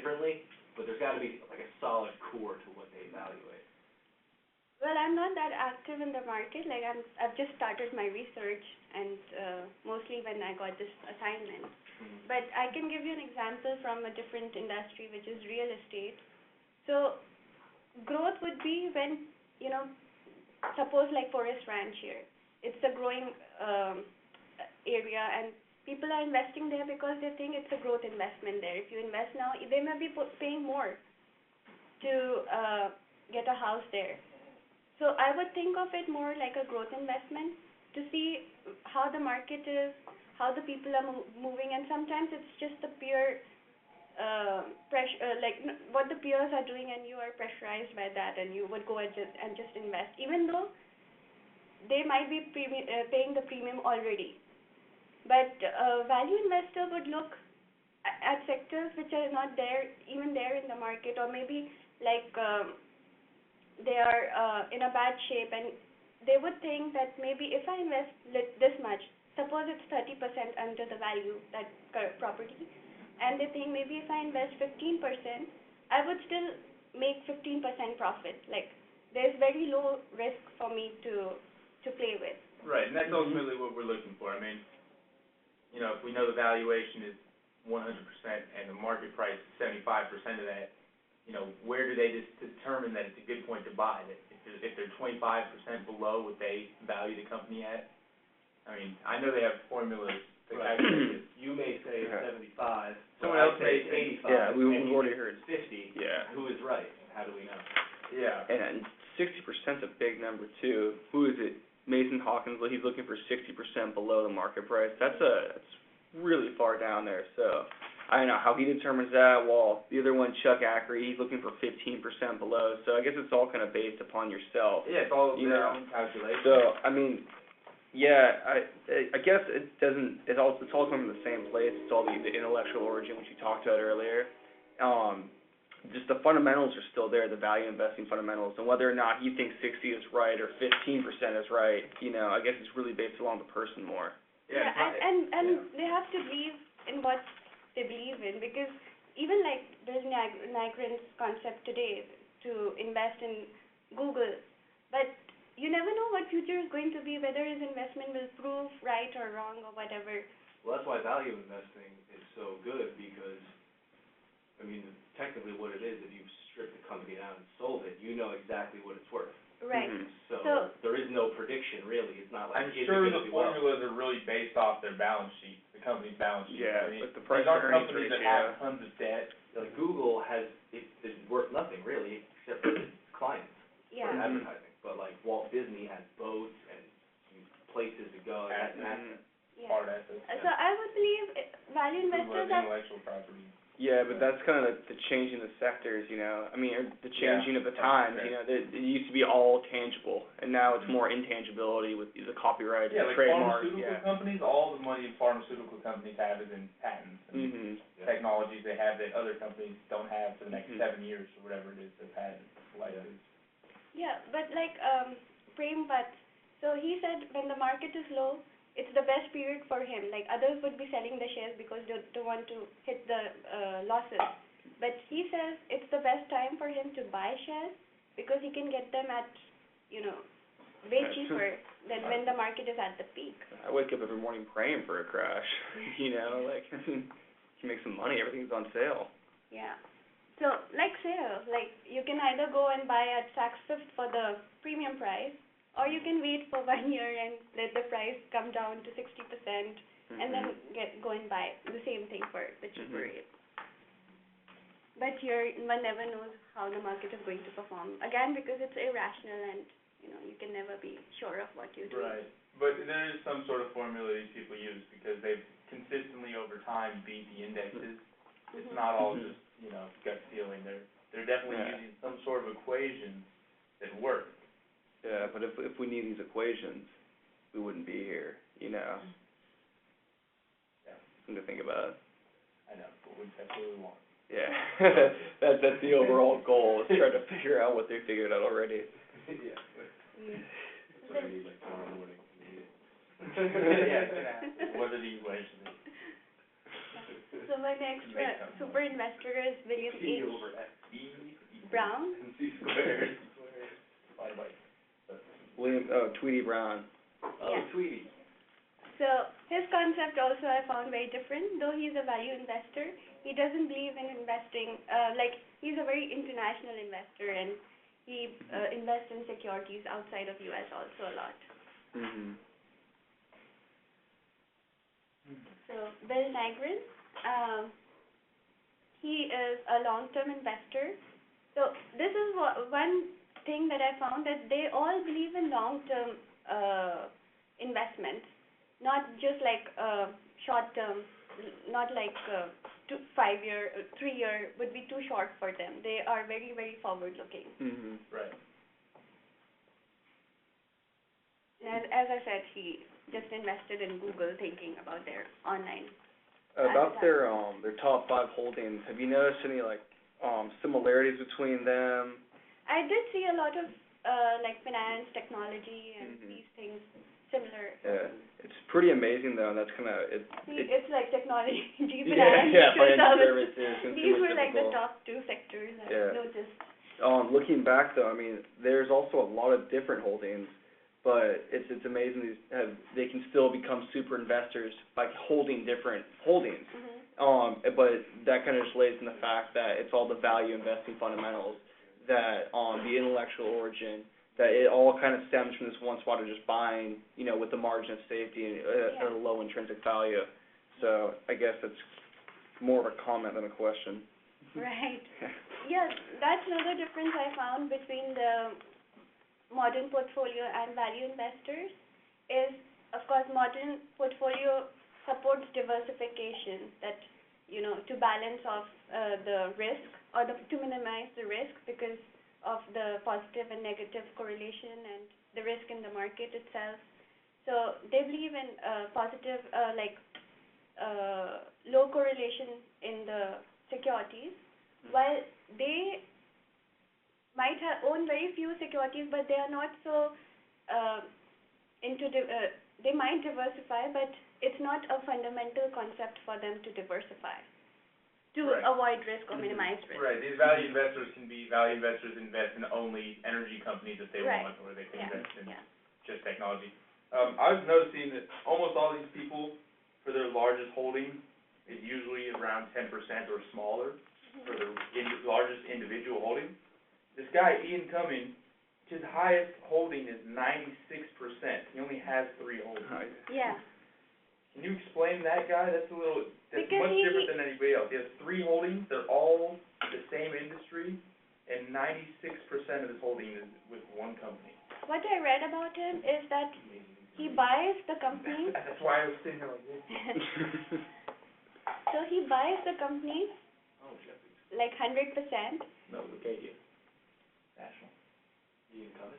differently, but there's got to be like a solid core to what they evaluate. Well, I'm not that active in the market. Like I've just started my research, and mostly when I got this assignment. But I can give you an example from a different industry, which is real estate. So growth would be when, suppose like Forest Ranch here. It's a growing area, and people are investing there because they think it's a growth investment there. If you invest now, they may be paying more to get a house there. So I would think of it more like a growth investment to see how the market is, how the people are moving, and sometimes it's just the pure pressure, what the peers are doing, and you are pressurized by that, and you would go and just invest, even though they might be paying the premium already. But value investor would look at sectors which are not even there in the market, or maybe like they are in a bad shape, and they would think that maybe if I invest this much, suppose it's 30% under the value, that property, and they think maybe if I invest 15%, I would still make 15% profit. Like, there's very low risk for me to play with. Right, and that's ultimately what we're looking for. I mean, if we know the valuation is 100% and the market price is 75% of that, where do they just determine that it's a good point to buy? That if they're 25% below what they value the company at? I mean, I know they have formulas to calculate it. You may say 75. Someone else may say 85. Yeah, we've already heard 50. Yeah. Who is right? How do we know? Yeah. And 60% is a big number too. Who is it? Mason Hawkins. He's looking for 60% below the market price. That's really far down there. So I don't know how he determines that. Well, the other one, Chuck Ackery, he's looking for 15% below. So I guess it's all kind of based upon yourself. Yeah, it's all their own calculation. So I mean, yeah, I guess it doesn't. It's all coming from the same place. It's all the intellectual origin, which you talked about earlier. Just the fundamentals are still there, the value investing fundamentals, and whether or not he thinks 60 is right or 15% is right, I guess it's really based along the person more. Yeah, and they have to believe in what they believe in, because even like Bill Nygren's concept today to invest in Google, but you never know what future is going to be, whether his investment will prove right or wrong or whatever. Well, that's why value investing is so good, because, I mean, technically what it is, if you strip the company down and sold it, you know exactly what it's worth. Right. So there is no prediction, really. It's not like, I'm sure the formulas are really based off their balance sheet, the company's balance sheet. Yeah, I mean, but the price these aren't earnings companies that ratio. have tons of debt. Like Google is worth nothing, really, except for clients for advertising. But like Walt Disney has boats and places to go. That's an asset. Hard assets. So I would believe value investors are... intellectual property. Yeah, but that's kind of the change in the sectors, I mean, or the changing of the times, It used to be all tangible, and now it's more intangibility with the copyright, the trademarks. Pharmaceutical companies, all the money pharmaceutical companies have is in patents and technologies they have that other companies don't have for the next 7 years or whatever it is, their patent license. Yeah, but like Prem Butt, so he said when the market is low, it's the best period for him. Like others would be selling the shares because they don't want to hit the losses. But he says it's the best time for him to buy shares because he can get them at, way cheaper than when the market is at the peak. I wake up every morning praying for a crash, you can make some money, everything's on sale. Yeah. So, like sale, like you can either go and buy at Saks Fifth for the premium price, or you can wait for 1 year and let the price come down to 60%, and then go and buy the same thing for the cheaper rate. But here, one never knows how the market is going to perform. Again, because it's irrational, and you can never be sure of what you do. Right, but there is some sort of formula these people use because they've consistently over time beat the indexes. It's not all just gut feeling. They're definitely using some sort of equations that work. Yeah, but if we need these equations, we wouldn't be here, Yeah. Something to think about. I know, but that's what we want. Yeah, that's the overall goal, is trying to figure out what they figured out already. Yeah. That's what I need, like, tomorrow morning. Yeah, what are the equations? So my next super investor is William T H. over X. E Brown. and C squared. Tweety Brown. Oh, Yeah. Tweety. So his concept also I found very different. Though he's a value investor, he doesn't believe in investing, he's a very international investor, and he invests in securities outside of US also a lot. Mhm. So Bill Nygren, he is a long-term investor. So this is one thing that I found, that they all believe in long-term investments, not just like short-term, not like 5 year, 3 year would be too short for them. They are very, very forward-looking. Mhm. Right. As I said, he just invested in Google thinking about their online. About their top 5 holdings, have you noticed any similarities between them? I did see a lot of like finance, technology, and Mhm. these things similar. Yeah, it's pretty amazing though, and that's It's like technology, yeah, finance, financial services. services, These consumer were like the typical. top 2 sectors I Yeah. noticed. Looking back though, I mean, there's also a lot of different holdings, but it's amazing they can still become super investors by holding different holdings. Mhm. But that kind of just lays in the fact that it's all the value investing fundamentals, that the intellectual origin, that it all kind of stems from this one spot of just buying, with the margin of safety and at a low intrinsic value. So I guess it's more of a comment than a question. Right. Yeah, that's another difference I found between the modern portfolio and value investors is, of course, modern portfolio supports diversification, that, to balance off the risk, or to minimize the risk because of the positive and negative correlation and the risk in the market itself. So they believe in positive, low correlation in the securities, while they might own very few securities, but they are not so they might diversify, but it's not a fundamental concept for them to diversify, to Right. avoid risk or minimize risk. Right, these value investors can be value investors invest in only energy companies if they Right. want, or they can invest in just technology. I was noticing that almost all these people, for their largest holding, is usually around 10% or smaller for the largest individual holding. This guy, Ian Cumming, his highest holding is 96%. He only has 3 holdings. Yeah. Can you explain that guy? That's Because much different than anybody else. He has 3 holdings, they're all the same industry, and 96% of his holding is with one company. What I read about him is that he buys the companies. That's why I was sitting there like this. So he buys the companies Oh, Jeffrey. like 100%. No, look at you. National. You can come in.